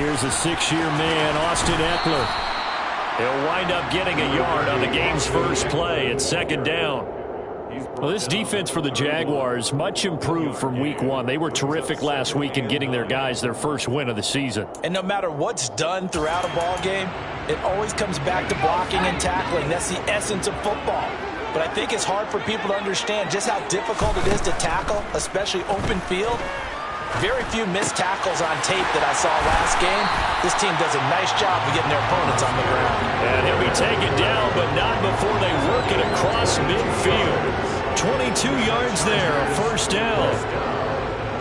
Here's a six-year man, Austin Eckler. He'll wind up getting a yard on the game's first play. It's second down. Well, this defense for the Jaguars, much improved from week one. They were terrific last week in getting their guys their first win of the season. And no matter what's done throughout a ball game, it always comes back to blocking and tackling. That's the essence of football. But I think it's hard for people to understand just how difficult it is to tackle, especially open field. Very few missed tackles on tape that I saw last game. This team does a nice job of getting their opponents on the ground. And he'll be taken down, but not before they work it across midfield. 22 yards there, a first down.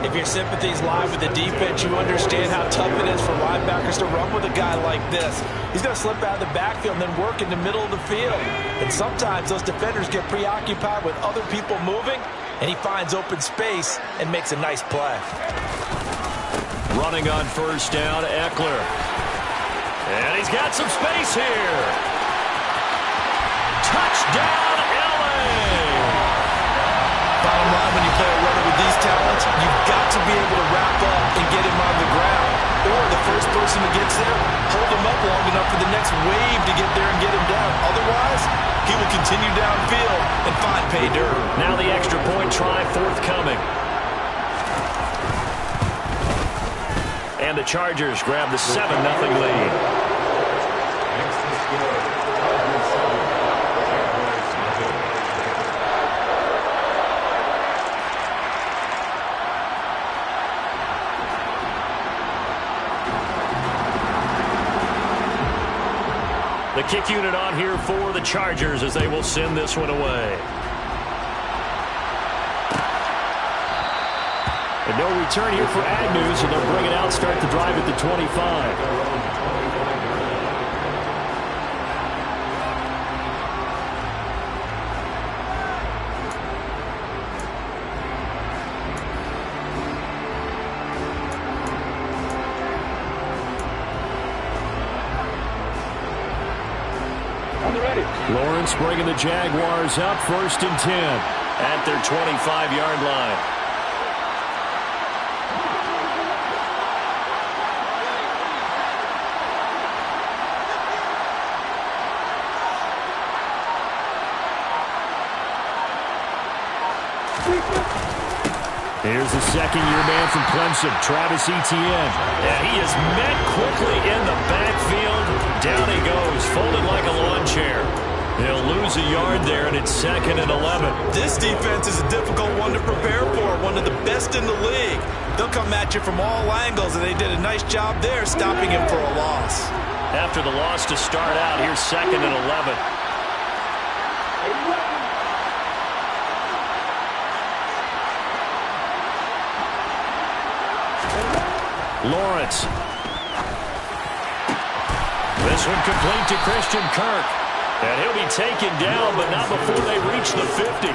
If your sympathies lie with the defense, you understand how tough it is for linebackers to run with a guy like this. He's going to slip out of the backfield and then work in the middle of the field. And sometimes those defenders get preoccupied with other people moving, and he finds open space and makes a nice play. Running on first down, Eckler. And he's got some space here. Touchdown, L.A. Bottom line, when you play a runner with these talents, you've got to be able to wrap up and get him on the ground. Or the first person who gets there, hold him up long enough for the next wave to get there and get him down. Otherwise, he will continue downfield and find pay dirt. Now the extra point try forthcoming. And the Chargers grab the 7-0 lead. The kick unit on here for the Chargers as they will send this one away. And no return here for Agnew, so they'll bring it out, start the drive at the 25. Lawrence bringing the Jaguars up, 1st and 10 at their 25-yard line. Here's the second-year man from Clemson, Travis Etienne. And he is met quickly in the backfield. Down he goes, folded like a lawn chair. They'll lose a yard there, and it's 2nd and 11. This defense is a difficult one to prepare for, one of the best in the league. They'll come at you from all angles, and they did a nice job there stopping him for a loss. After the loss to start out, here's 2nd and 11. Lawrence. This one complete to Christian Kirk. And he'll be taken down, but not before they reach the 50.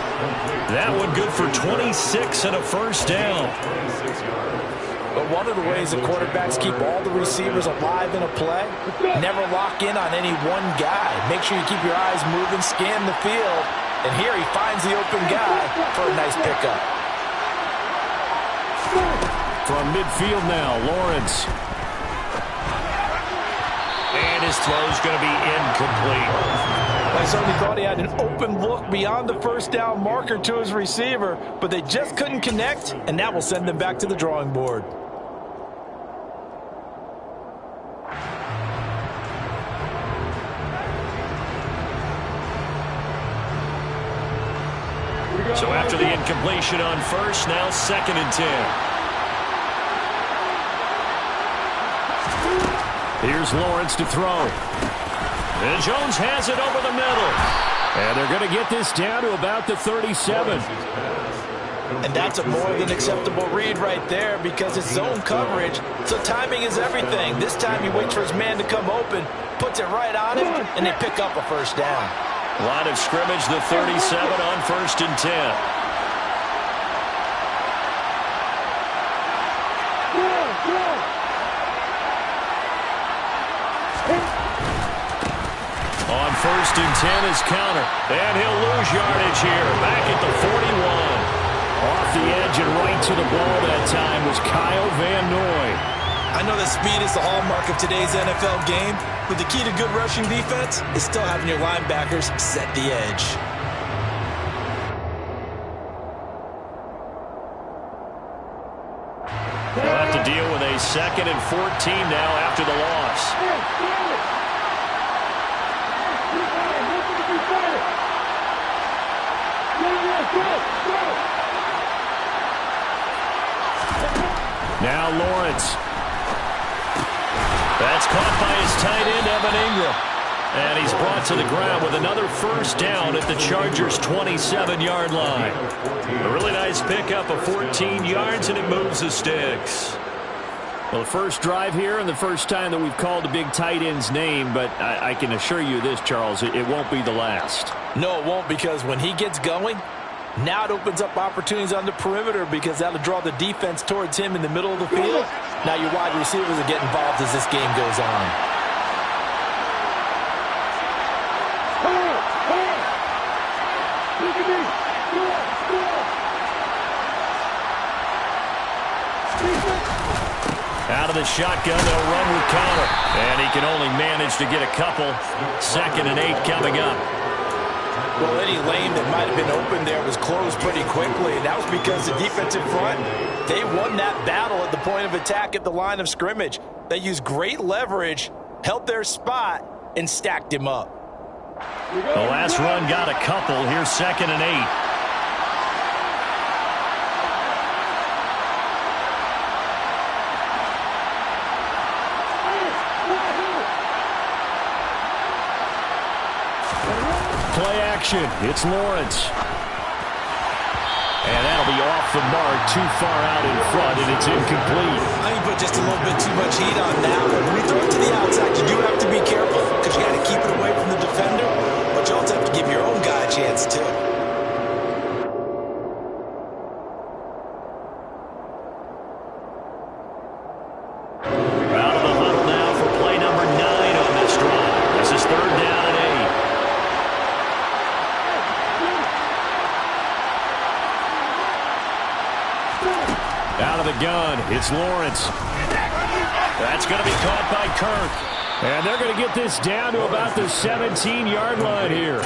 That one good for 26 and a first down. But one of the ways that quarterbacks keep all the receivers alive in a play, never lock in on any one guy. Make sure you keep your eyes moving, scan the field. And here he finds the open guy for a nice pickup. From midfield now, Lawrence. And his throw's going to be incomplete. I certainly thought he had an open look beyond the first down marker to his receiver, but they just couldn't connect, and that will send them back to the drawing board. So after the incompletion on first, now 2nd and 10. Here's Lawrence to throw. And Jones has it over the middle. And they're going to get this down to about the 37. And that's a more than acceptable read right there because it's zone coverage, so timing is everything. This time he waits for his man to come open, puts it right on him, and they pick up a first down. Line of scrimmage, the 37 on 1st and 10. On 1st and 10 is counter. And he'll lose yardage here. Back at the 41. Off the edge and right to the ball that time was Kyle Van Noy. I know that speed is the hallmark of today's NFL game, but the key to good rushing defense is still having your linebackers set the edge. They'll have to deal with a 2nd and 14 now after the loss. Now Lawrence. That's caught by his tight end, Evan Ingram. And he's brought to the ground with another first down at the Chargers' 27-yard line. A really nice pickup of 14 yards, and it moves the sticks. Well, the first drive here and the first time that we've called the big tight end's name, but I can assure you this, Charles, it won't be the last. No, it won't, because when he gets going, now it opens up opportunities on the perimeter because that'll draw the defense towards him in the middle of the field. Now your wide receivers will get involved as this game goes on. Out of the shotgun, they'll run with Connor. And he can only manage to get a couple. 2nd and 8 coming up. Well, any lane that might have been open there was closed pretty quickly, and that was because the defensive front, they won that battle at the point of attack at the line of scrimmage. They used great leverage, held their spot, and stacked him up. The last run got a couple. Here's 2nd and 8. Play action. It's Lawrence. And that'll be off the mark, too far out in front, and it's incomplete. I think you put just a little bit too much heat on that one. When you throw it to the outside, you do have to be careful because you got to keep it away from the defender, but you also have to give your own guy a chance too. Out of the huddle now for play number 9 on this drive. This is 3rd down and 8. Out of the gun, it's Lawrence. That's going to be caught by Kirk. And they're going to get this down to about the 17-yard line here.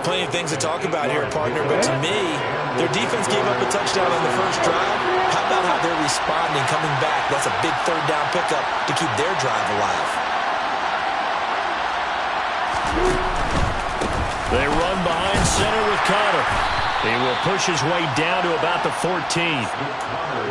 Plenty of things to talk about here, partner, but to me, their defense gave up a touchdown on the first drive. How about how they're responding, coming back? That's a big 3rd down pickup to keep their drive alive. They run behind center with Connor. He will push his way down to about the 14.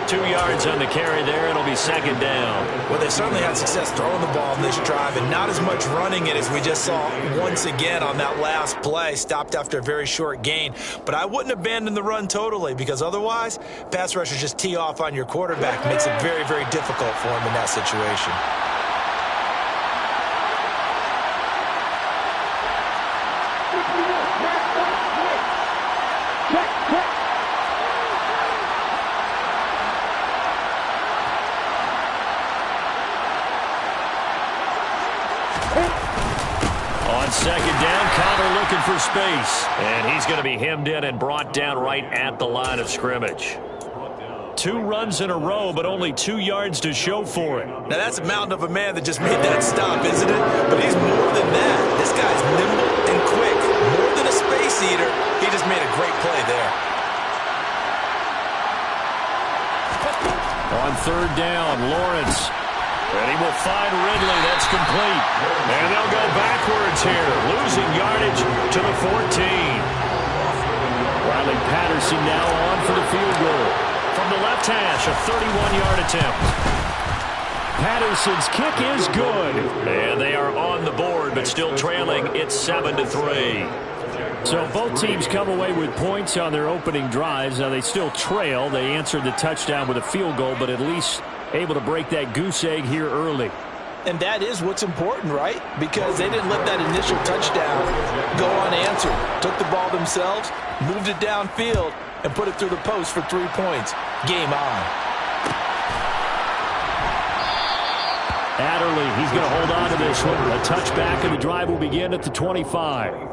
2 yards on the carry there. It'll be 2nd down. Well, they certainly had success throwing the ball in this drive and not as much running it as we just saw once again on that last play. Stopped after a very short gain. But I wouldn't abandon the run totally because otherwise, pass rushers just tee off on your quarterback. Makes it very, very difficult for him in that situation. On 2nd down, Connor looking for space. And he's going to be hemmed in and brought down right at the line of scrimmage. 2 runs in a row, but only 2 yards to show for it. Now, that's a mountain of a man that just made that stop, isn't it? But he's more than that. This guy's nimble and quick. More than a space eater. He just made a great play there. On 3rd down, Lawrence. And he will find Ridley. That's complete. And they'll go backwards here, losing yardage to the 14. Riley Patterson now on for the field goal. From the left hash, a 31-yard attempt. Patterson's kick is good. And they are on the board, but still trailing. It's 7-3. So both teams come away with points on their opening drives. Now they still trail. They answered the touchdown with a field goal, but at least able to break that goose egg here early. And that is what's important, right? Because they didn't let that initial touchdown go unanswered. Took the ball themselves, moved it downfield, and put it through the post for 3 points. Game on. Adderley, he's going to hold on to this one. A touchback, and the drive will begin at the 25.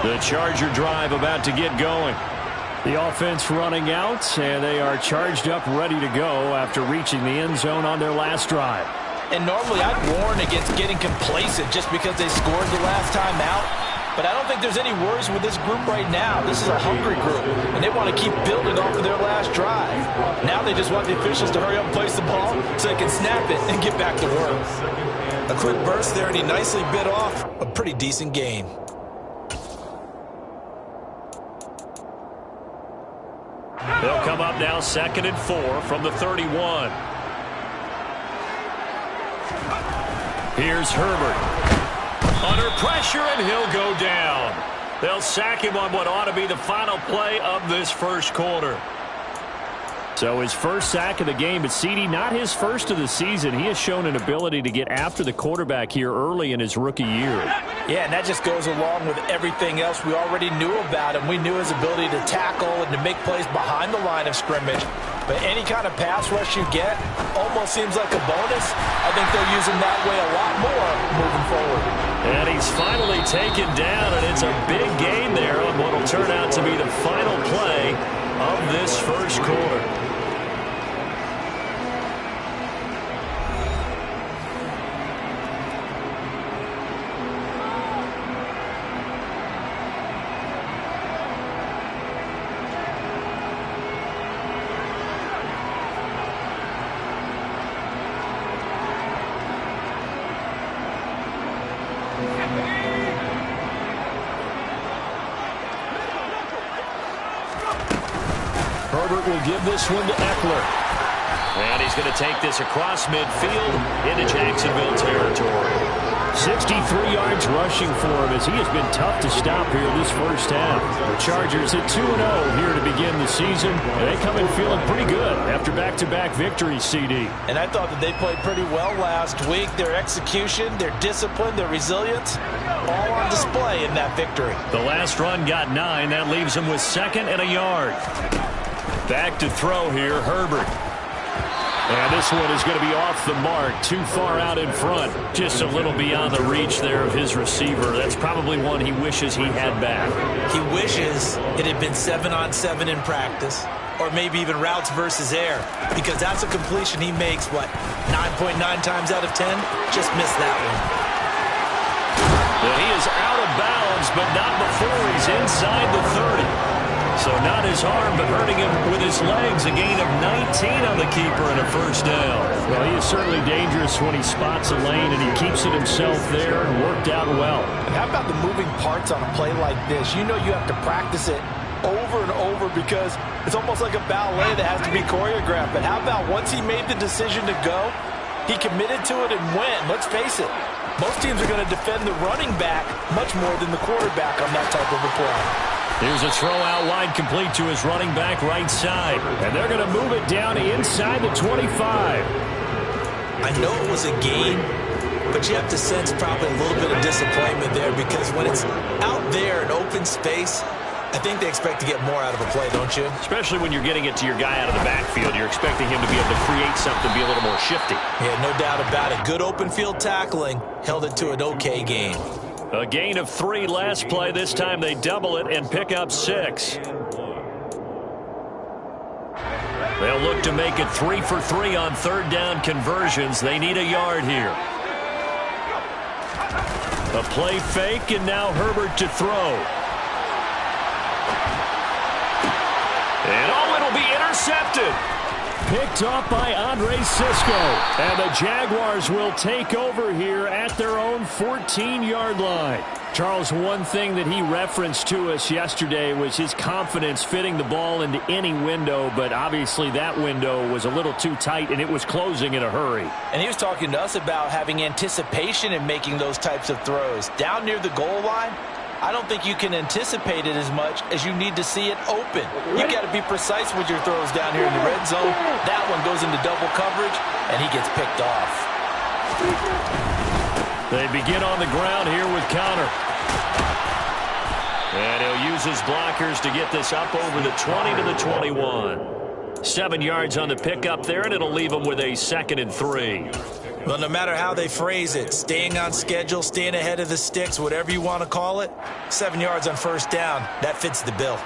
The Charger drive about to get going. The offense running out, and they are charged up, ready to go after reaching the end zone on their last drive. And normally I'd warn against getting complacent just because they scored the last time out. But I don't think there's any worries with this group right now. This is a hungry group, and they want to keep building off of their last drive. Now they just want the officials to hurry up and place the ball so they can snap it and get back to work. A quick burst there, and he nicely bit off a pretty decent gain. They'll come up now 2nd and 4 from the 31. Here's Herbert. Under pressure, and he'll go down. They'll sack him on what ought to be the final play of this first quarter. So his first sack of the game, but CD, not his first of the season. He has shown an ability to get after the quarterback here early in his rookie year. Yeah, and that just goes along with everything else we already knew about him. We knew his ability to tackle and to make plays behind the line of scrimmage. But any kind of pass rush you get almost seems like a bonus. I think they'll use him that way a lot more moving forward. And he's finally taken down, and it's a big gain there on what will turn out to be the final play of this first quarter. Herbert will give this one to Eckler. And he's going to take this across midfield into Jacksonville territory. 63 yards rushing for him as he has been tough to stop here this first half. The Chargers at 2-0 here to begin the season. And they come in feeling pretty good after back-to-back victories, CD. And I thought that they played pretty well last week. Their execution, their discipline, their resilience, all on display in that victory. The last run got 9. That leaves them with 2nd and a yard. Back to throw here, Herbert. And this one is going to be off the mark, too far out in front. Just a little beyond the reach there of his receiver. That's probably one he wishes he had back. He wishes it had been 7-on-7 in practice, or maybe even routes versus air, because that's a completion he makes, what, 9.9 times out of 10? Just missed that one. Well, he is out of bounds, but not before he's inside the 30. So not his arm, but hurting him with his legs. A gain of 19 on the keeper and a first down. Well, he is certainly dangerous when he spots a lane, and he keeps it himself there and worked out well. And how about the moving parts on a play like this? You know you have to practice it over and over because it's almost like a ballet that has to be choreographed. But how about once he made the decision to go, he committed to it and went. Let's face it, most teams are going to defend the running back much more than the quarterback on that type of a play. Here's a throw out wide complete to his running back right side. And they're going to move it down inside the 25. I know it was a gain, but you have to sense probably a little bit of disappointment there because when it's out there in open space, I think they expect to get more out of a play, don't you? Especially when you're getting it to your guy out of the backfield. You're expecting him to be able to create something, be a little more shifty. Yeah, no doubt about it. Good open field tackling. Held it to an okay gain. A gain of 3 last play. This time they double it and pick up 6. They'll look to make it 3 for 3 on third down conversions. They need a yard here. A play fake, and now Herbert to throw. And it'll be intercepted. Picked off by Andre Sisco. And the Jaguars will take over here at their own 14-yard line. Charles, one thing that he referenced to us yesterday was his confidence fitting the ball into any window, but obviously that window was a little too tight, and it was closing in a hurry. And he was talking to us about having anticipation in making those types of throws. Down near the goal line, I don't think you can anticipate it as much as you need to see it open. You got to be precise with your throws down here in the red zone. That one goes into double coverage, and he gets picked off. They begin on the ground here with Connor. And he'll use his blockers to get this up over the 20 to the 21. 7 yards on the pickup there, and it'll leave him with a 2nd and 3. Well, no matter how they phrase it, staying on schedule, staying ahead of the sticks, whatever you want to call it, 7 yards on first down, that fits the bill.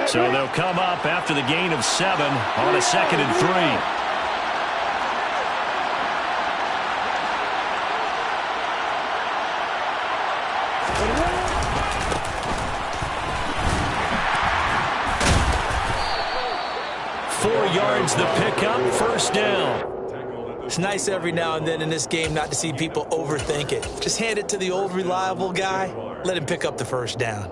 So they'll come up after the gain of 7 on a 2nd and 3. Yards the pickup, first down. It's nice every now and then in this game not to see people overthink it. Just hand it to the old reliable guy. Let him pick up the first down.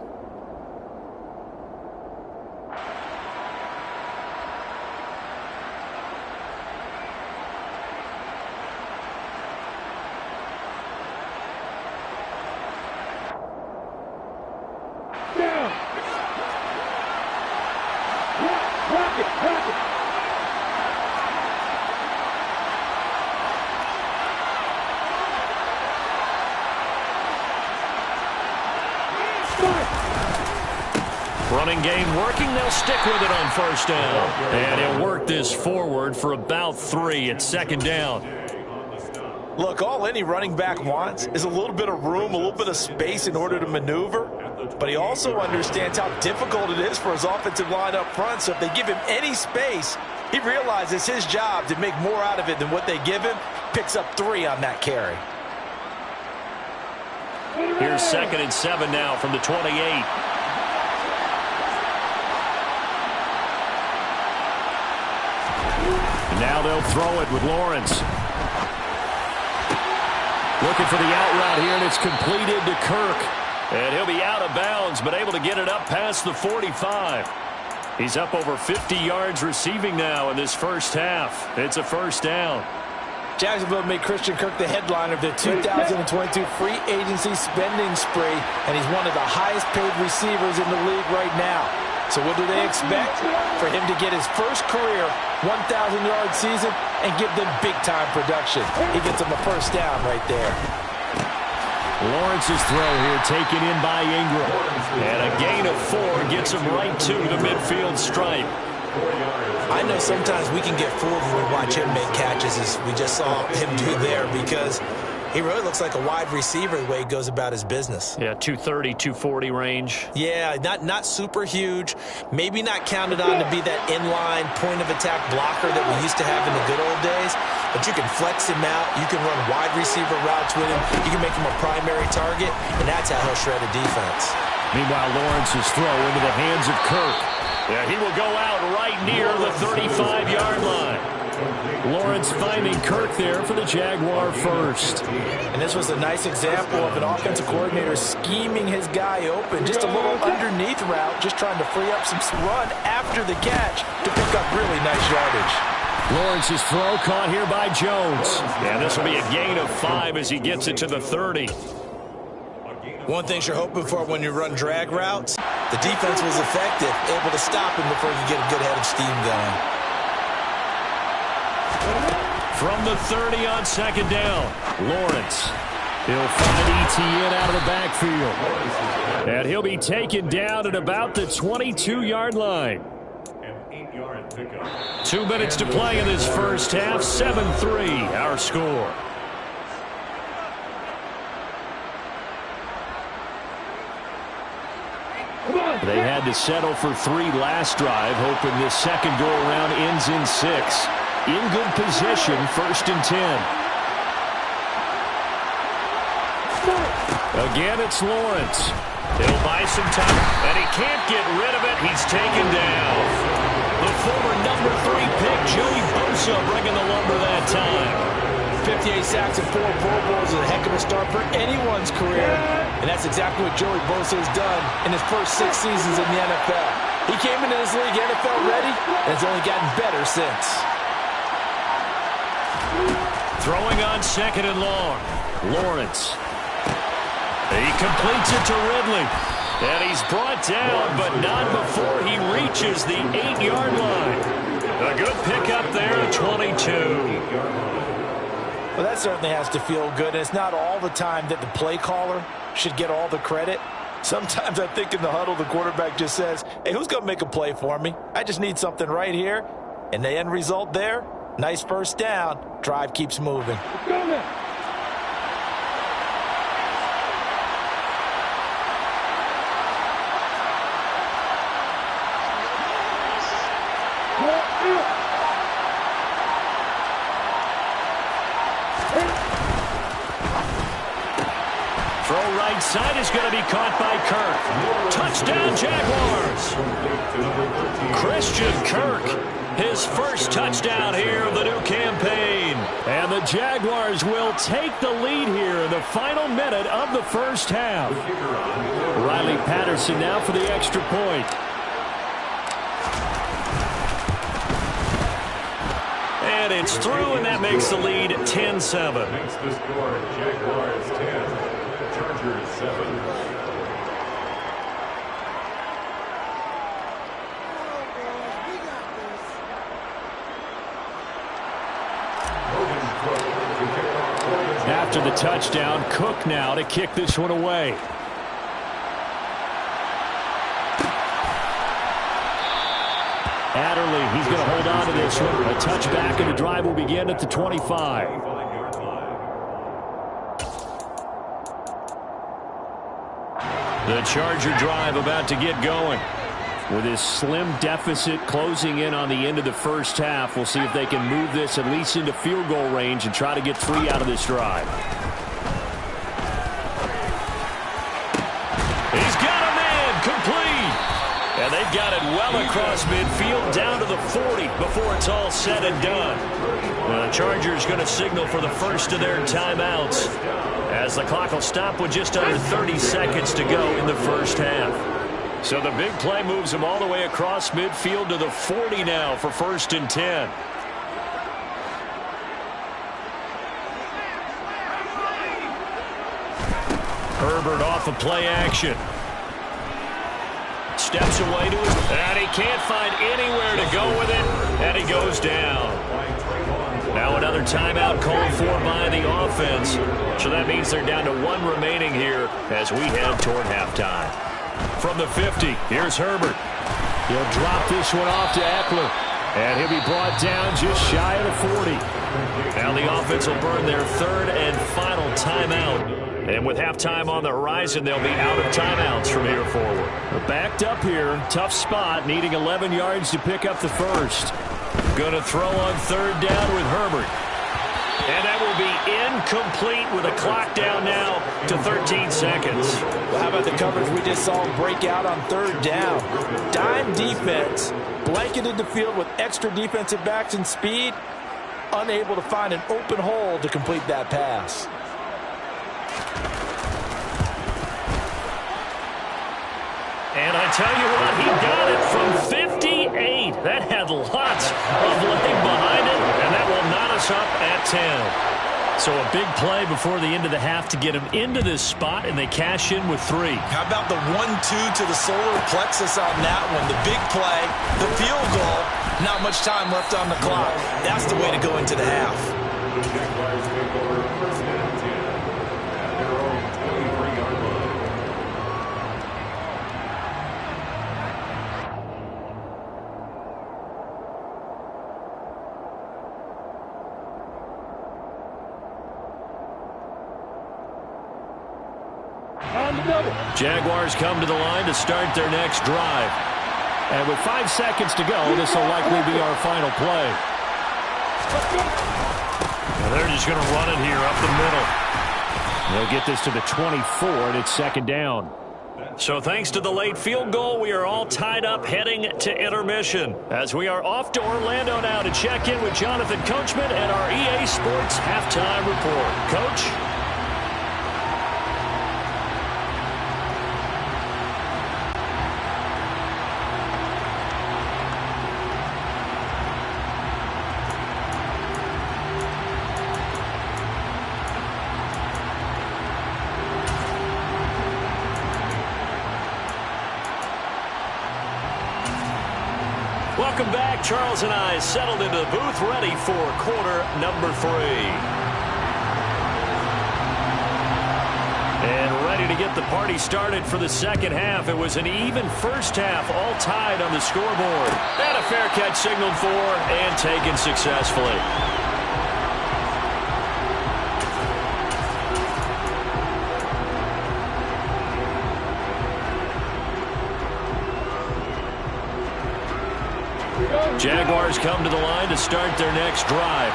Running game working. They'll stick with it on first down. And he'll work this forward for about 3 at 2nd down. Look, all any running back wants is a little bit of room, a little bit of space in order to maneuver. But he also understands how difficult it is for his offensive line up front. So if they give him any space, he realizes his job to make more out of it than what they give him. Picks up 3 on that carry. Here's 2nd and 7 now from the 28. Now they'll throw it with Lawrence. Looking for the out route here, and it's completed to Kirk. And he'll be out of bounds, but able to get it up past the 45. He's up over 50 yards receiving now in this first half. It's a first down. Jacksonville made Christian Kirk the headliner of their 2022 free agency spending spree, and he's one of the highest paid receivers in the league right now. So what do they expect? For him to get his first career 1,000-yard season and give them big-time production. He gets them a first down right there. Lawrence's throw here taken in by Ingram. And a gain of 4 gets him right to the midfield stripe. I know sometimes we can get fooled when we watch him make catches, as we just saw him do there, because he really looks like a wide receiver the way he goes about his business. Yeah, 230, 240 range. Yeah, not super huge. Maybe not counted on to be that inline point-of-attack blocker that we used to have in the good old days. But you can flex him out. You can run wide receiver routes with him. You can make him a primary target, and that's how he'll shred a defense. Meanwhile, Lawrence's throw into the hands of Kirk. Yeah, he will go out right near the 35-yard line. Lawrence finding Kirk there for the Jaguar first. And this was a nice example of an offensive coordinator scheming his guy open. Just a little underneath route, just trying to free up some run after the catch to pick up really nice yardage. Lawrence's throw caught here by Jones. And this will be a gain of 5 as he gets it to the 30. One thing you're hoping for when you run drag routes, the defense was effective, able to stop him before you get a good head of steam going. From the 30 on 2nd down, Lawrence. He'll find ETN out of the backfield. And he'll be taken down at about the 22-yard line. 2 minutes to play in this first half, 7-3 our score. They had to settle for 3 last drive, hoping this second go-around ends in 6. In good position, 1st and 10. Again, it's Lawrence. He'll buy some time, and he can't get rid of it. He's taken down. The former number 3 pick, Joey Bosa, bringing the lumber that time. 58 sacks and 4 Pro Bowls is a heck of a start for anyone's career. And that's exactly what Joey Bosa has done in his first 6 seasons in the NFL. He came into this league NFL ready, and has only gotten better since. Throwing on 2nd and long. Lawrence. He completes it to Ridley. And he's brought down, but not before he reaches the 8-yard line. A good pickup there at 22. Well, that certainly has to feel good. And it's not all the time that the play caller should get all the credit. Sometimes I think in the huddle, the quarterback just says, hey, who's going to make a play for me? I just need something right here. And the end result there, nice first down. Drive keeps moving. Throw right side is going to be caught by Kirk. Touchdown, Jaguars. Christian Kirk, his first touchdown here of the new campaign. And the Jaguars will take the lead here in the final minute of the first half. Riley Patterson now for the extra point. And it's through, and that makes the lead 10-7. Makes the score Jaguars 10, Chargers 7. After the touchdown, Cook now to kick this one away. Adderley, he's going to hold on to this one. A touchback, and the drive will begin at the 25. The Charger drive about to get going. With this slim deficit closing in on the end of the first half, we'll see if they can move this at least into field goal range and try to get 3 out of this drive. He's got a man complete. And they've got it well across midfield down to the 40 before it's all said and done. The Chargers going to signal for the first of their timeouts as the clock will stop with just under 30 seconds to go in the first half. So the big play moves them all the way across midfield to the 40 now for 1st and 10. Herbert off of play action. Steps away to his, and he can't find anywhere to go with it, and he goes down. Now another timeout called for by the offense. So that means they're down to 1 remaining here as we head toward halftime. From the 50, here's Herbert. He'll drop this one off to Eckler. And he'll be brought down just shy of the 40. Now the offense will burn their 3rd and final timeout. And with halftime on the horizon, they'll be out of timeouts from here forward. They're backed up here. Tough spot, needing 11 yards to pick up the first. Going to throw on 3rd down with Herbert. And that will be incomplete with a clock down now to 13 seconds. Well, how about the coverage we just saw break out on 3rd down? Dime defense, blanketed the field with extra defensive backs and speed, unable to find an open hole to complete that pass. And I tell you what, he got it from 58. That had lots of leg behind it, and that will knot us up at 10. So a big play before the end of the half to get him into this spot, and they cash in with 3. How about the 1-2 to the solar plexus on that one? The big play, the field goal, not much time left on the clock. That's the way to go into the half. The Jaguars take over 1st and 10 at their own 23-yard line. Jaguars come to the line to start their next drive. And with 5 seconds to go, this will likely be our final play. And they're just going to run it here up the middle. They'll get this to the 24, and it's 2nd down. So thanks to the late field goal, we are all tied up heading to intermission. As we are off to Orlando now to check in with Jonathan Coachman and our EA Sports Halftime Report. Coach? Welcome back. Charles and I settled into the booth, ready for quarter number 3. And ready ready to get the party started for the second half. It was an even first half, all tied on the scoreboard. And a fair catch signaled for and taken successfully. Jaguars come to the line to start their next drive.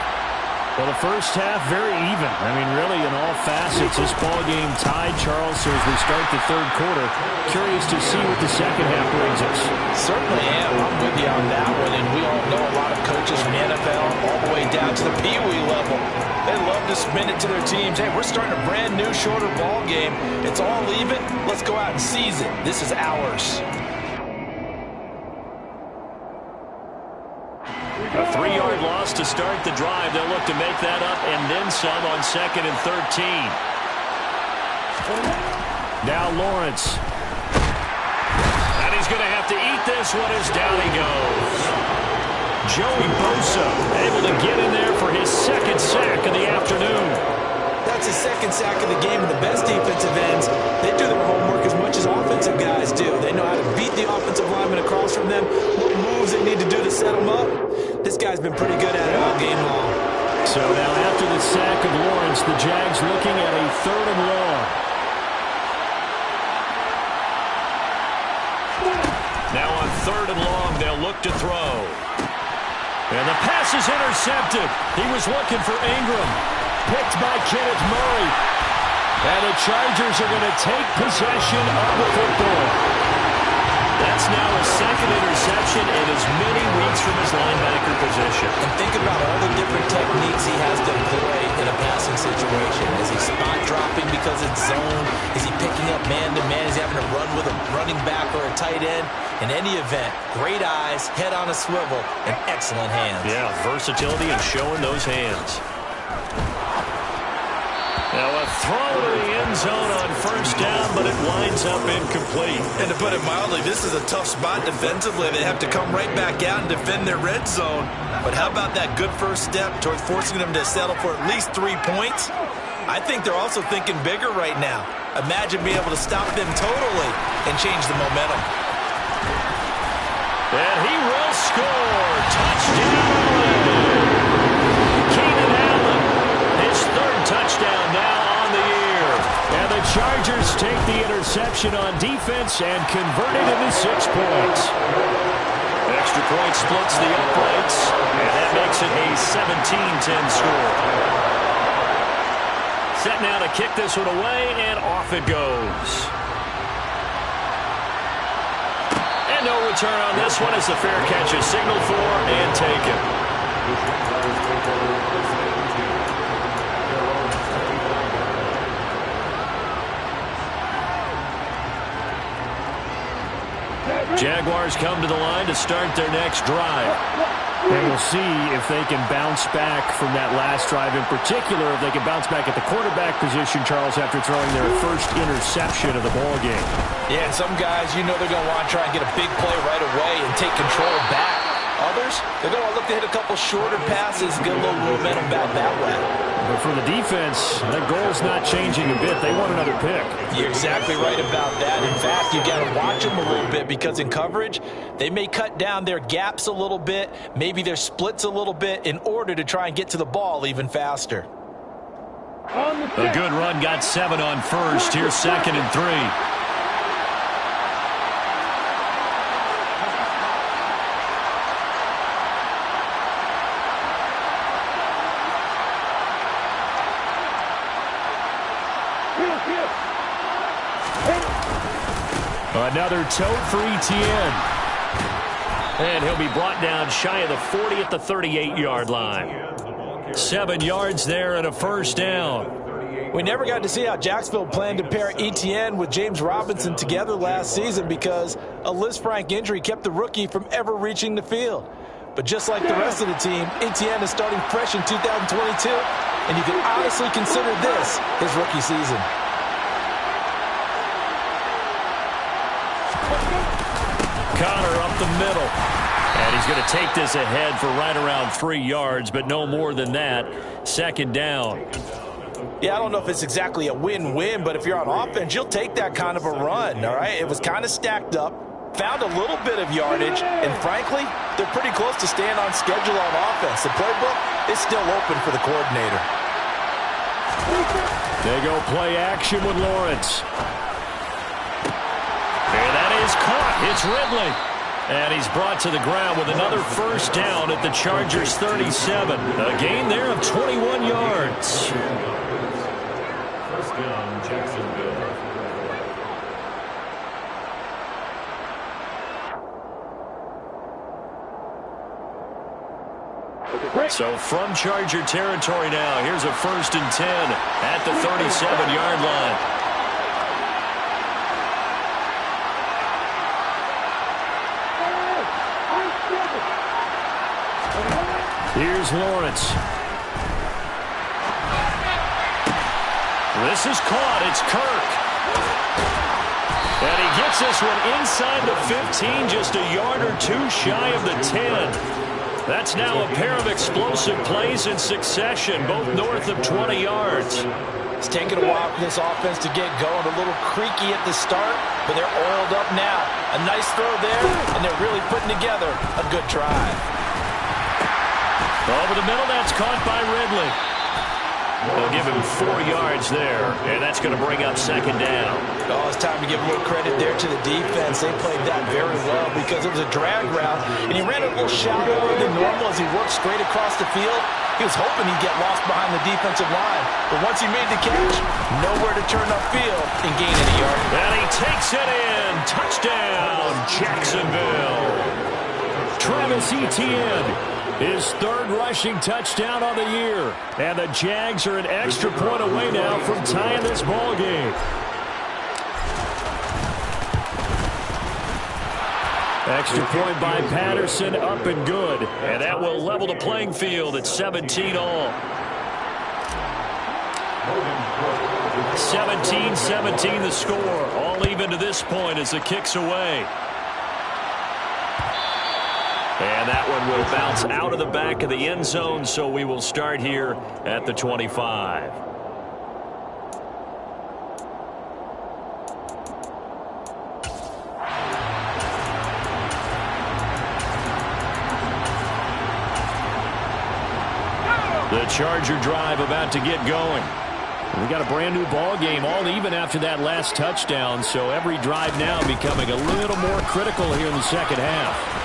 Well, the first half, very even. I mean, really, in all facets, this ball game tied, Charles. So as we start the third quarter, curious to see what the second half brings us. Certainly am. I'm with you on that one. And we all know a lot of coaches from the NFL all the way down to the Pee Wee level. They love to spin it to their teams. Hey, we're starting a brand new, shorter ball game. It's all even. Let's go out and seize it. This is ours. A 3-yard loss to start the drive. They'll look to make that up and then some on 2nd and 13. Now Lawrence. And he's going to have to eat this one as down he goes. Joey Bosa able to get in there for his second sack of the afternoon. That's his second sack of the game, and the best defensive ends, they do their homework as much as offensive guys do. They know how to beat the offensive lineman across from them, what moves they need to do to set them up. This guy's been pretty good at it all game long. So now after the sack of Lawrence, the Jags looking at a 3rd and long. Now on 3rd and long, they'll look to throw. And the pass is intercepted. He was looking for Ingram. Picked by Kenneth Murray. And the Chargers are going to take possession of the football. That's now his second interception in as many weeks from his linebacker position. And think about all the different techniques he has to employ in a passing situation. Is he spot dropping because it's zone? Is he picking up man-to-man? Is he having to run with a running back or a tight end? In any event, great eyes, head on a swivel, and excellent hands. Yeah, versatility and showing those hands. Now a throw to the end zone on 1st down, but it winds up incomplete. And to put it mildly, this is a tough spot defensively. They have to come right back out and defend their red zone. But how about that good first step towards forcing them to settle for at least 3 points? I think they're also thinking bigger right now. Imagine being able to stop them totally and change the momentum. And he will score. Touchdown. Keenan Allen, his 3rd touchdown now on the year. And the Chargers take the interception on defense and convert it into 6 points. Extra point splits the uprights, and that makes it a 17-10 score. Set now to kick this one away, and off it goes. And no return on this one as the fair catch is signaled for and taken. Jaguars come to the line to start their next drive. And we'll see if they can bounce back from that last drive. In particular, if they can bounce back at the quarterback position, Charles, after throwing their first interception of the ball game. Yeah, and some guys, you know they're going to want to try and get a big play right away and take control back. Others, they're going to look to hit a couple shorter passes, get a little momentum back that way. But for the defense, the goal's not changing a bit. They want another pick. You're exactly right about that. In fact, you got to watch them a little bit because in coverage, they may cut down their gaps a little bit, maybe their splits a little bit in order to try and get to the ball even faster. A good run got 7 on 1st. Here's 2nd and 3. Another tote for Etienne. And he'll be brought down shy of the 40 at the 38-yard line. 7 yards there and a 1st down. We never got to see how Jacksonville planned to pair Etienne with James Robinson together last season because a Lisfranc injury kept the rookie from ever reaching the field. But just like the rest of the team, Etienne is starting fresh in 2022, and you can honestly consider this his rookie season. Connor up the middle. And he's going to take this ahead for right around 3 yards, but no more than that. 2nd down. Yeah, I don't know if it's exactly a win-win, but if you're on offense, you'll take that kind of a run, all right? It was kind of stacked up, found a little bit of yardage, and frankly, they're pretty close to staying on schedule on offense. The playbook is still open for the coordinator. They go play action with Lawrence. And that is caught. It's Ridley. And he's brought to the ground with another first down at the Chargers' 37. A gain there of 21 yards. First down, Jacksonville. So from Charger territory now, here's a 1st and 10 at the 37-yard line. Here's Lawrence. This is caught. It's Kirk. And he gets this one inside the 15, just a yard or two shy of the 10. That's now a pair of explosive plays in succession, both north of 20 yards. It's taken a while for this offense to get going. A little creaky at the start, but they're oiled up now. A nice throw there, and they're really putting together a good drive. Over the middle, that's caught by Ridley. They'll give him 4 yards there, and that's going to bring up 2nd down. Oh, it's time to give a little credit there to the defense. They played that very well because it was a drag route, and he ran a little shallower than normal as he worked straight across the field. He was hoping he'd get lost behind the defensive line, but once he made the catch, nowhere to turn upfield and gain any yardage. And he takes it in. Touchdown, Jacksonville. Travis Etienne. His 3rd rushing touchdown on the year. And the Jags are an extra point away now from tying this ball game. Extra point by Patterson, up and good. And that will level the playing field at 17 all. 17-17 the score. All even to this point as the kick's away. And that one will bounce out of the back of the end zone, so we will start here at the 25. The Charger drive about to get going. We got a brand new ball game, all even after that last touchdown, so every drive now becoming a little more critical here in the second half.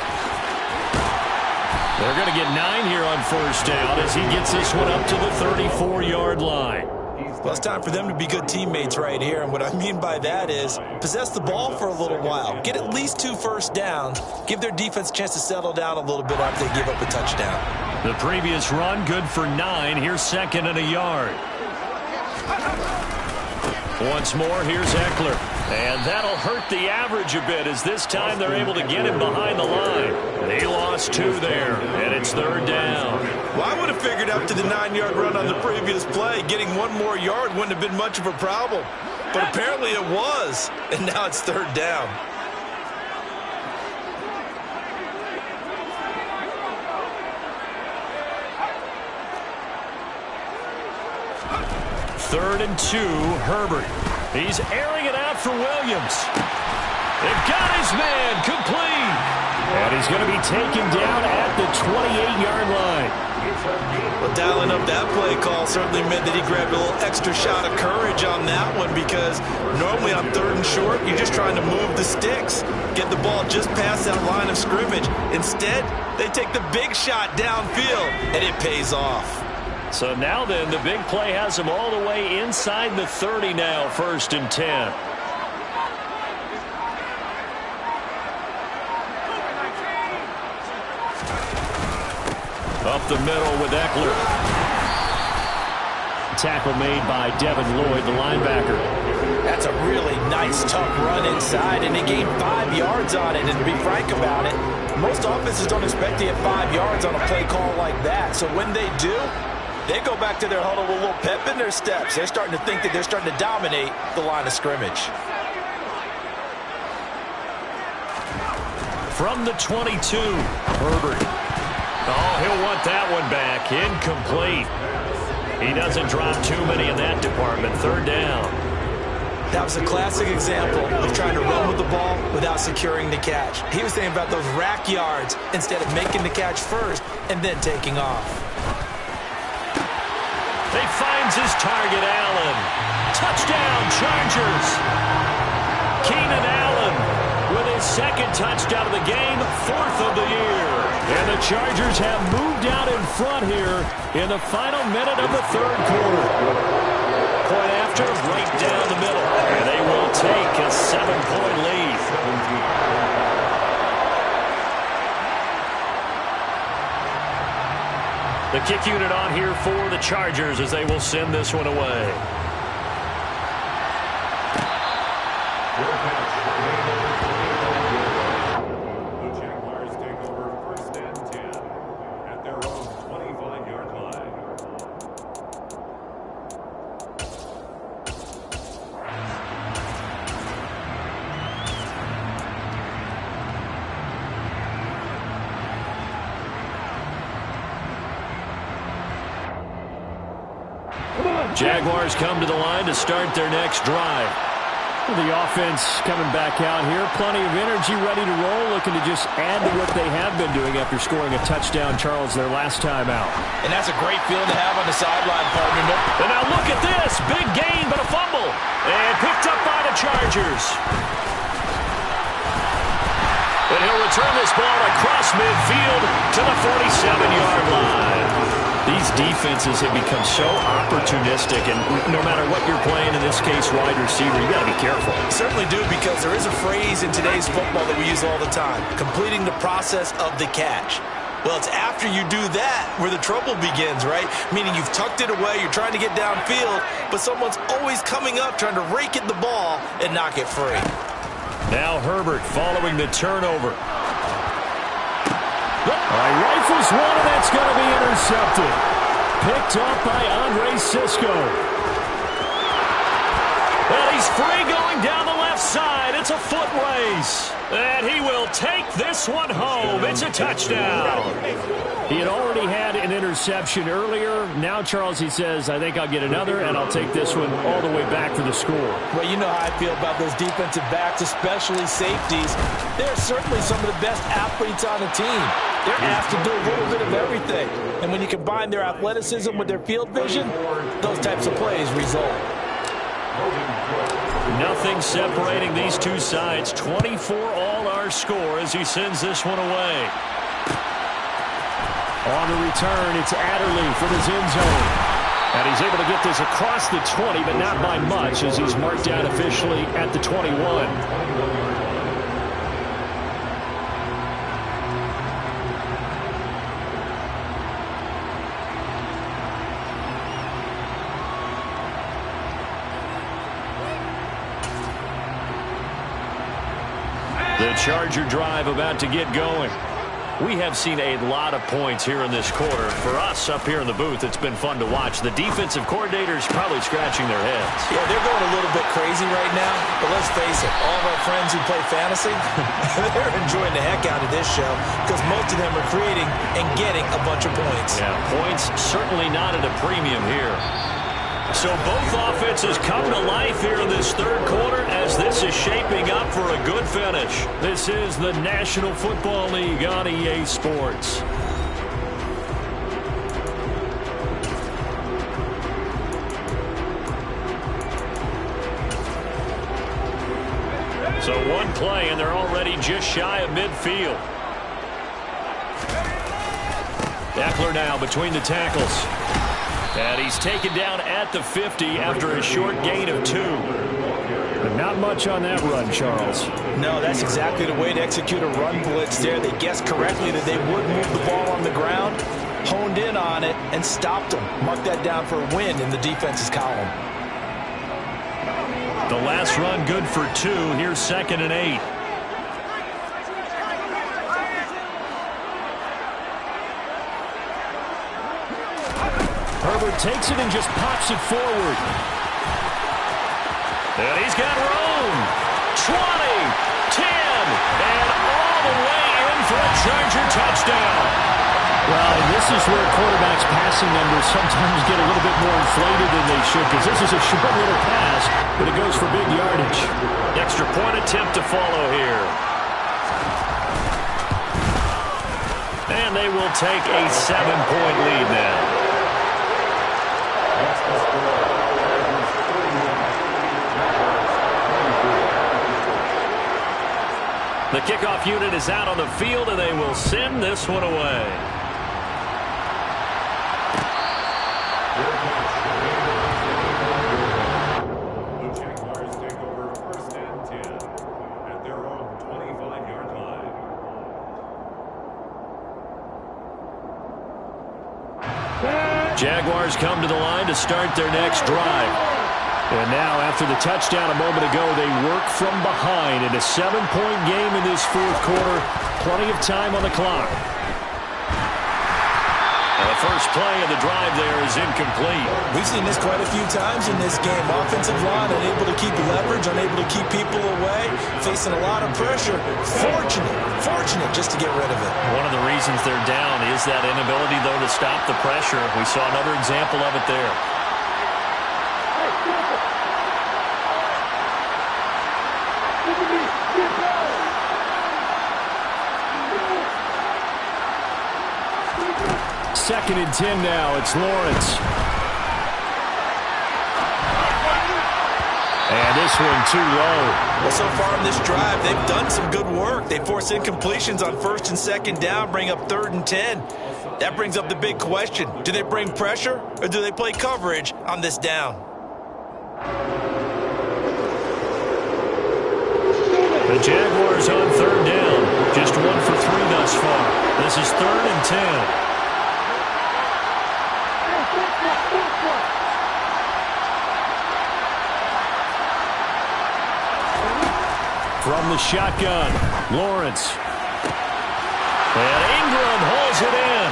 They're going to get 9 here on 1st down as he gets this one up to the 34-yard line. Well, it's time for them to be good teammates right here, and what I mean by that is possess the ball for a little while. Get at least 2 first downs. Give their defense a chance to settle down a little bit after they give up a touchdown. The previous run good for 9. Here's 2nd and a yard. Once more, here's Eckler. And that'll hurt the average a bit as this time they're able to get him behind the line. They lost 2 there, and it's 3rd down. Well, I would have figured after the 9-yard run on the previous play, getting 1 more yard wouldn't have been much of a problem. But apparently it was, and now it's 3rd down. Third and 2, Herbert. He's airing it out for Williams. They've got his man complete. And he's going to be taken down at the 28-yard line. Well, dialing up that play call certainly meant that he grabbed a little extra shot of courage on that one because normally on 3rd and short, you're just trying to move the sticks, get the ball just past that line of scrimmage. Instead, they take the big shot downfield, and it pays off. So now then, the big play has him all the way inside the 30 now, 1st and 10. Up the middle with Eckler. Tackle made by Devin Lloyd, the linebacker. That's a really nice, tough run inside, and they gained 5 yards on it. And to be frank about it, most offenses don't expect to get 5 yards on a play call like that. So when they do, they go back to their huddle with a little pep in their steps. They're starting to think that they're starting to dominate the line of scrimmage. From the 22, Herbert. Oh, he'll want that one back. Incomplete. He doesn't drop too many in that department. Third down. That was a classic example of trying to run with the ball without securing the catch. He was thinking about those rack yards instead of making the catch first and then taking off. He finds his target, Allen. Touchdown, Chargers. Keenan Allen with his second touchdown of the game, fourth of the year. And the Chargers have moved out in front here in the final minute of the third quarter. Point after, right down the middle. And they will take a 7-point lead. The kick unit on here for the Chargers as they will send this one away. The Jaguars take over first and 10 at their own 25-yard line. Jaguars come to the line to start their next drive. The offense coming back out here. Plenty of energy, ready to roll, looking to just add to what they have been doing after scoring a touchdown, Charles, their last time out. And that's a great feeling to have on the sideline, partner. And now look at this. Big gain, but a fumble. And picked up by the Chargers. And he'll return this ball across midfield to the 47-yard line. These defenses have become so opportunistic, and no matter what you're playing, in this case, wide receiver, you got to be careful. Certainly do, because there is a phrase in today's football that we use all the time, completing the process of the catch. Well, it's after you do that where the trouble begins, right? Meaning you've tucked it away, you're trying to get downfield, but someone's always coming up trying to rake at the ball and knock it free. Now Herbert following the turnover. All right, rifles one, and that's going to be intercepted. Picked up by Andre Sisco. And he's free going down the left side. It's a foot race. And he will take this one home. It's a touchdown. He had already had an interception earlier. Now, Charles, he says, I think I'll get another, and I'll take this one all the way back for the score. Well, you know how I feel about those defensive backs, especially safeties. They're certainly some of the best athletes on the team. They're asked to do a little bit of everything. And when you combine their athleticism with their field vision, those types of plays result. Nothing separating these two sides. 24 all our score as he sends this one away. On the return, it's Adderley from his end zone. And he's able to get this across the 20, but not by much, as he's marked down officially at the 21. The Charger drive about to get going. We have seen a lot of points here in this quarter. For us up here in the booth, it's been fun to watch. The defensive coordinators probably scratching their heads. Yeah, they're going a little bit crazy right now. But let's face it, all of our friends who play fantasy, they're enjoying the heck out of this show because most of them are creating and getting a bunch of points. Yeah, points certainly not at a premium here. So both offenses come to life here in this third quarter as this is shaping up for a good finish. This is the National Football League on EA Sports. So one play and they're already just shy of midfield. Eckler now between the tackles. And he's taken down at the 50 after a short gain of 2. But not much on that run, Charles. No, that's exactly the way to execute a run blitz there. They guessed correctly that they would move the ball on the ground, honed in on it, and stopped them. Mark that down for a win in the defense's column. The last run good for 2. Here's 2nd and 8. Herbert takes it and just pops it forward. And he's got room. 20, 10, and all the way in for a Charger touchdown. Well, in this is where quarterbacks' passing numbers sometimes get a little bit more inflated than they should, because this is a short little pass, but it goes for big yardage. Extra point attempt to follow here. And they will take a 7-point lead now. The kickoff unit is out on the field, and they will send this one away. The Jaguars take over 1st and 10 at their own 25-yard line. Jaguars come to the line to start their next drive. And now, after the touchdown a moment ago, they work from behind in a 7-point game in this fourth quarter. Plenty of time on the clock. And the first play of the drive there is incomplete. We've seen this quite a few times in this game. Offensive line unable to keep leverage, unable to keep people away, facing a lot of pressure. Fortunate just to get rid of it. One of the reasons they're down is that inability, though, to stop the pressure. We saw another example of it there. Second and 10 now. It's Lawrence. And this one too low. Well, so far in this drive, they've done some good work. They force incompletions on 1st and 2nd down, bring up 3rd and 10. That brings up the big question. Do they bring pressure or do they play coverage on this down? The Jaguars on 3rd down. Just 1 for 3 thus far. This is 3rd and 10. From the shotgun, Lawrence. And Ingram hauls it in.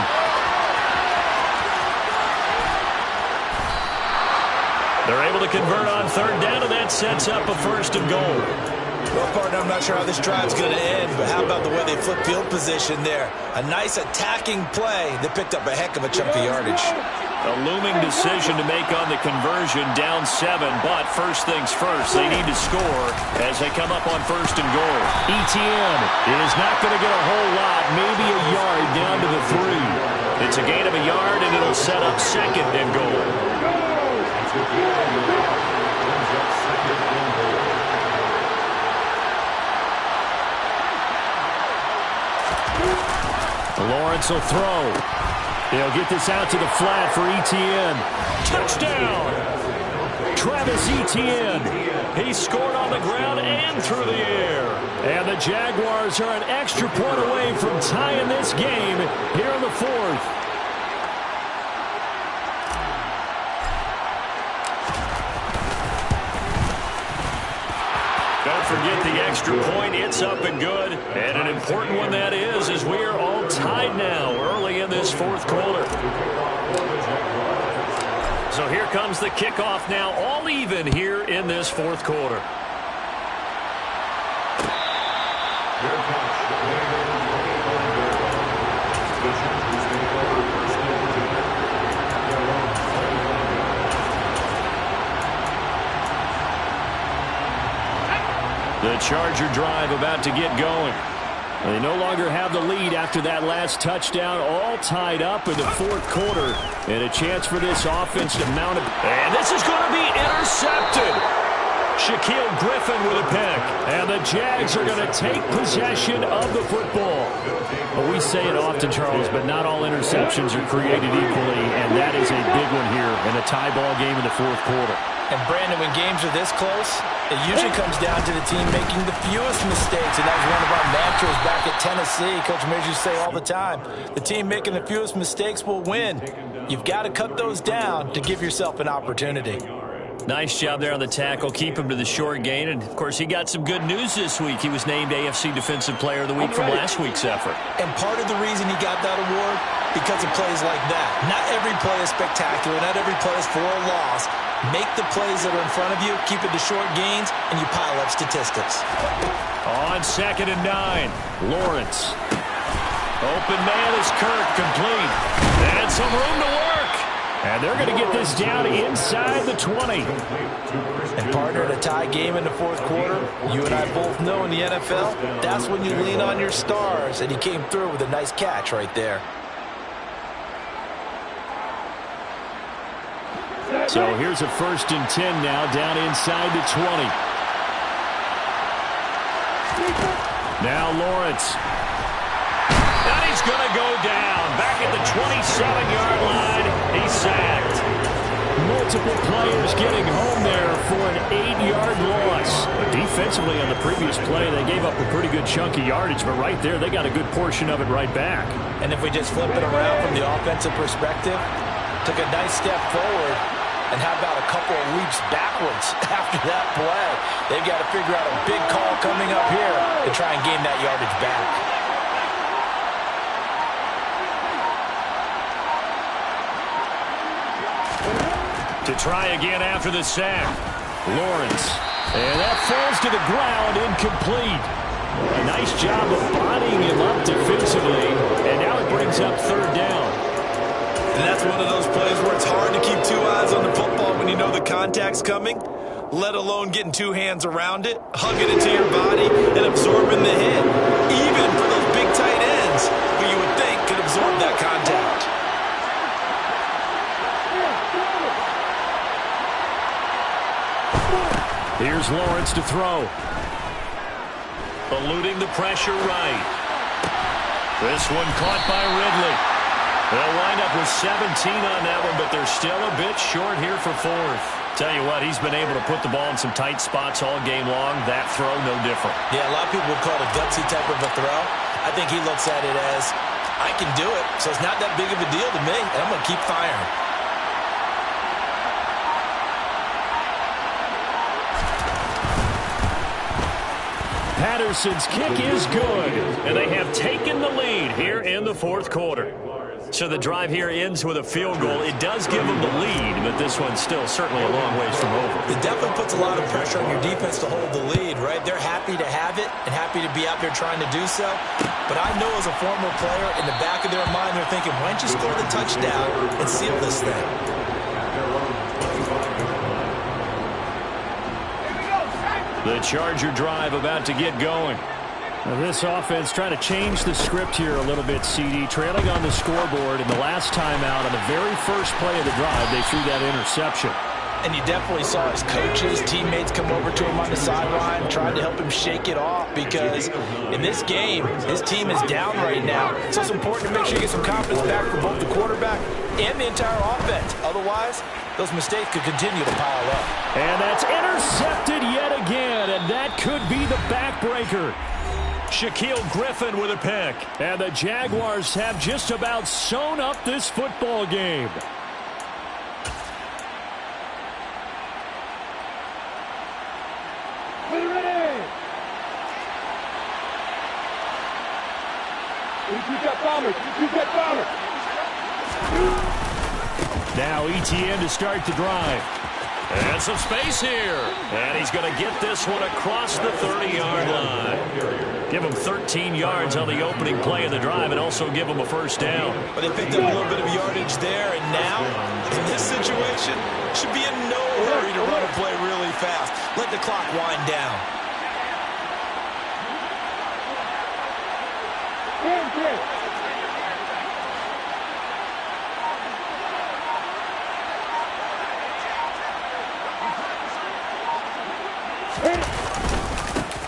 They're able to convert on 3rd down, and that sets up a 1st and goal. Well, partner, I'm not sure how this drive's going to end, but how about the way they flip field position there? A nice attacking play that picked up a heck of a chunk of yardage. A looming decision to make on the conversion, down 7, but first things first, they need to score as they come up on 1st and goal. ETN is not going to get a whole lot, maybe a yard down to the 3. It's a gain of a yard, and it'll set up 2nd and goal. Lawrence will throw. He'll get this out to the flat for ETN. Touchdown! Travis Etienne. He scored on the ground and through the air. And the Jaguars are an extra point away from tying this game here in the 4th. Don't forget the extra point. It's up and good. And an important one that is, as we are all tied now early in this 4th quarter. So here comes the kickoff now, all even here in this 4th quarter. The Charger drive about to get going. They no longer have the lead after that last touchdown, all tied up in the 4th quarter. And a chance for this offense to mount it. And this is going to be intercepted. Shaquille Griffin with a pick. And the Jags are going to take possession of the football. Well, we say it often, Charles, but not all interceptions are created equally. And that is a big one here in a tie ball game in the 4th quarter. And Brandon, when games are this close, it usually comes down to the team making the fewest mistakes. And that was one of our mantras back at Tennessee. Coach Mears used to say all the time, the team making the fewest mistakes will win. You've got to cut those down to give yourself an opportunity. Nice job there on the tackle. Keep him to the short gain. And, of course, he got some good news this week. He was named AFC Defensive Player of the Week from last week's effort. And part of the reason he got that award, because of plays like that. Not every play is spectacular. Not every play is for a loss. Make the plays that are in front of you, keep it to short gains, and you pile up statistics. On 2nd and 9, Lawrence. Open man is Kirk, complete. some room to work. And they're going to get this down inside the 20. And partner, in a tie game in the fourth quarter, you and I both know in the NFL, that's when you lean on your stars. And he came through with a nice catch right there. So here's a 1st and 10 now, down inside the 20. Now Lawrence. And he's going to go down. Back at the 27-yard line. He's sacked. Multiple players getting home there for an 8-yard loss. But defensively on the previous play, they gave up a pretty good chunk of yardage. But right there, they got a good portion of it right back. And if we just flip it around from the offensive perspective, took a nice step forward. And how about a couple of leaps backwards after that play? They've got to figure out a big call coming up here to try and gain that yardage back. To try again after the sack. Lawrence. And that falls to the ground, incomplete. A nice job of bodying him up defensively. And now it brings up 3rd down. And that's one of those plays where it's hard to keep 2 eyes on the football when you know the contact's coming, let alone getting 2 hands around it, hugging it to your body, and absorbing the hit. Even for those big tight ends, who you would think could absorb that contact. Here's Lawrence to throw. Eluding the pressure right. This one caught by Ridley. They'll wind up with 17 on that one, but they're still a bit short here for 4th. Tell you what, he's been able to put the ball in some tight spots all game long. That throw, no different. Yeah, a lot of people would call it a gutsy type of a throw. I think he looks at it as, I can do it, so it's not that big of a deal to me, and I'm going to keep firing. Patterson's kick is good, and they have taken the lead here in the 4th quarter. So the drive here ends with a field goal. It does give them the lead, but this one's still certainly a long ways from over. It definitely puts a lot of pressure on your defense to hold the lead, right? They're happy to have it and happy to be out there trying to do so. But I know as a former player, in the back of their mind, they're thinking, why don't you score the touchdown and seal this thing? The Charger drive about to get going. Now this offense trying to change the script here a little bit, CD. Trailing on the scoreboard, and the last time out on the very first play of the drive, they threw that interception. And you definitely saw his coaches, teammates come over to him on the sideline, trying to help him shake it off, because in this game, his team is down right now. So it's important to make sure you get some confidence back for both the quarterback and the entire offense. Otherwise, those mistakes could continue to pile up. And that's intercepted yet again, and that could be the backbreaker. Shaquille Griffin with a pick. And the Jaguars have just about sewn up this football game. Now ETN to start the drive. And some space here. And he's going to get this one across the 30-yard line. Give him 13 yards on the opening play of the drive and also give him a first down. But they picked up a little bit of yardage there, and now, in this situation, should be in no hurry to run a play really fast. Let the clock wind down.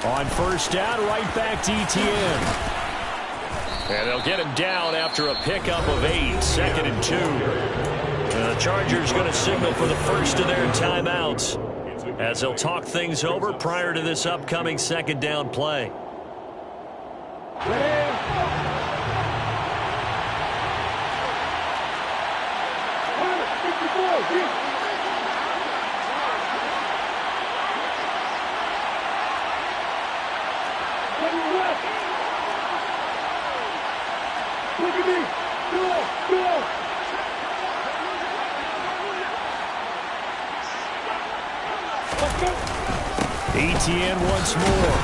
On first down, right back to ETN. And they'll get him down after a pickup of 8, 2nd and 2. And the Chargers going to signal for the first of their timeouts as they'll talk things over prior to this upcoming 2nd down play. ETN once more.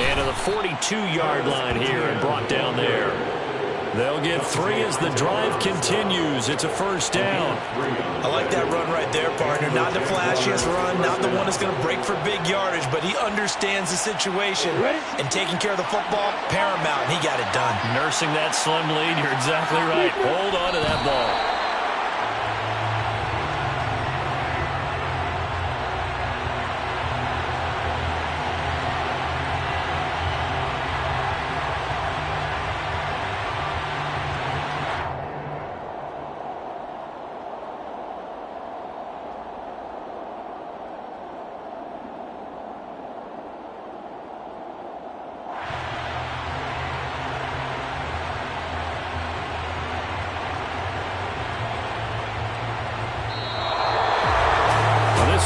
And to the 42-yard line here and brought down there. They'll get 3 as the drive continues. It's a first down. I like that run right there, partner. Not the flashiest run, not the one that's going to break for big yardage, but he understands the situation. And taking care of the football, paramount, and he got it done. Nursing that slim lead, you're exactly right. Hold on to that ball.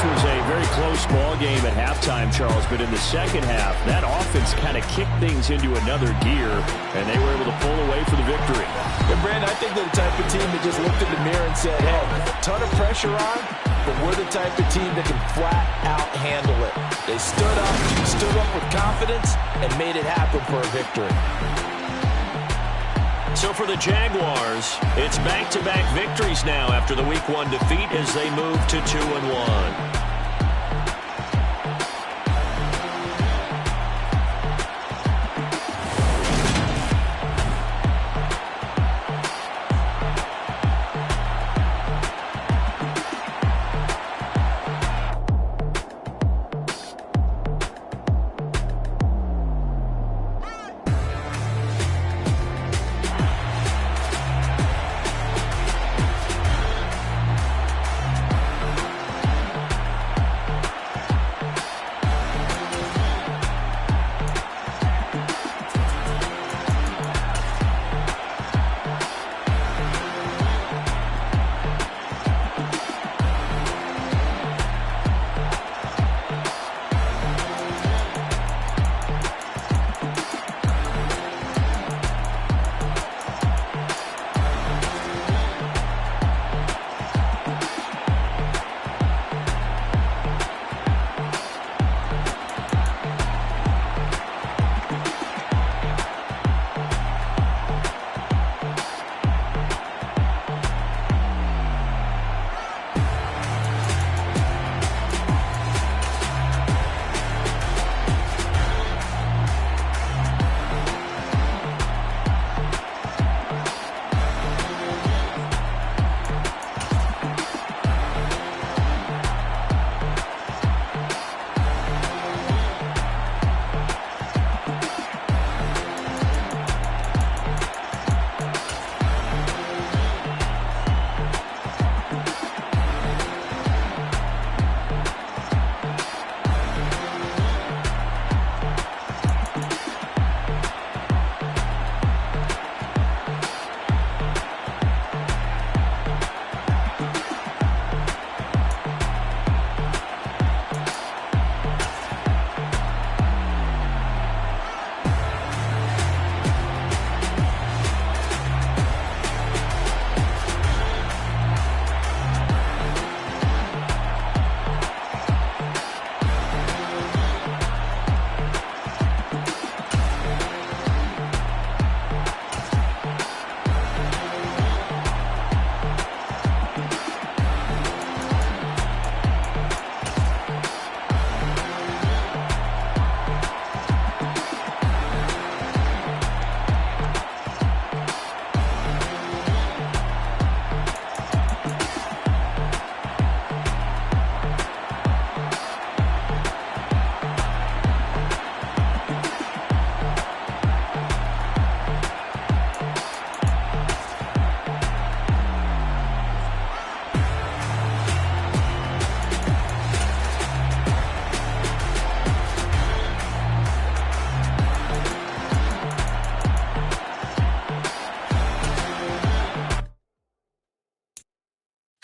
Was a very close ball game at halftime, Charles, but in the second half, that offense kind of kicked things into another gear, and they were able to pull away for the victory. Yeah, Brandon, I think they're the type of team that just looked in the mirror and said, hey, ton of pressure on, but we're the type of team that can flat out handle it. They stood up with confidence, and made it happen for a victory. So for the Jaguars, it's back-to-back victories now after the Week 1 defeat as they move to 2-1.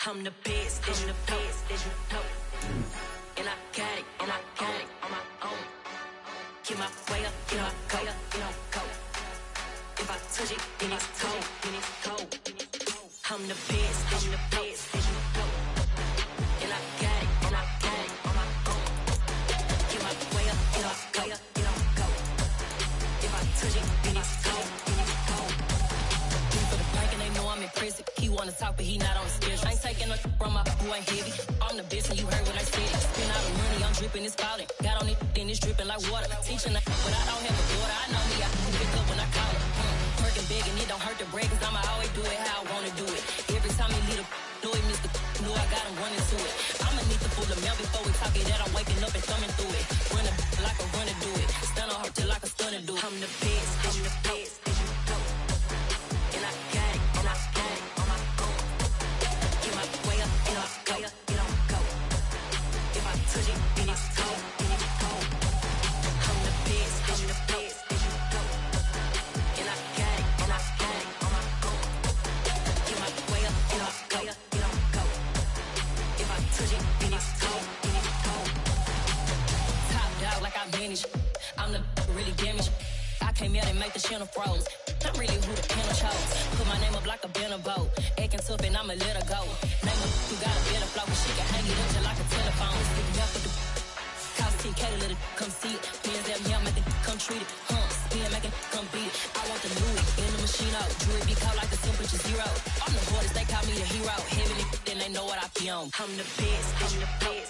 I'm the best, I'm the best, as you know. And I got it, and I got it on my own. Get my way up, get my go, go. If I touch it, then it's cold, then it's cold. I'm the best, I'm the best, as you know. And I got it, and I got it on my own. Get my way up, get my go, go. If I touch it, then it's cold, then it's cold. talk, but he not on the schedule. I ain't taking no from my who ain't heavy. I'm the best and you heard what I said. Spend all the money, I'm dripping, it's falling. Got on it, then it's dripping like water. Teaching but I don't have a daughter. I know me, I can pick up when I call her. Working big and it don't hurt to break, cause I'ma always do it how I wanna do it. Every time he lead a know it, Mr. Know I got him running to it. I'ma need to pull the mail before we talk it that I'm waking up and thumbing through it. Run a like a runner do it. Stun on her till like a stunner do it. I'm the best, I'm the best. And I got it, and I got it on my own. Get my way up, and I go, it don't go. If I touch it, then it's cold, then it's cold. I'm the best, I'm the best. And I got it, and I got it on my own. Get my way up, and I go, it don't go. If I touch it, then it's cold, then it's cold. Top dog like I manage. I'm the really damaged. I came out and make the channel froze. I'm really who the panel chose. Put my name up like a banner boat. Acting tough and I'ma let her go. Name her who got a better flow. She can hang it up just like a telephone. Stick me up with the cost 10K to let it come see it. Pins that me, I'm making come treat it. Spin making come beat it. I want the Louis in the machine out. Jewelry be caught like the temperature zero. I'm the boys, they call me the hero. Heavy then they know what I be on. I'm the best, I'm the best.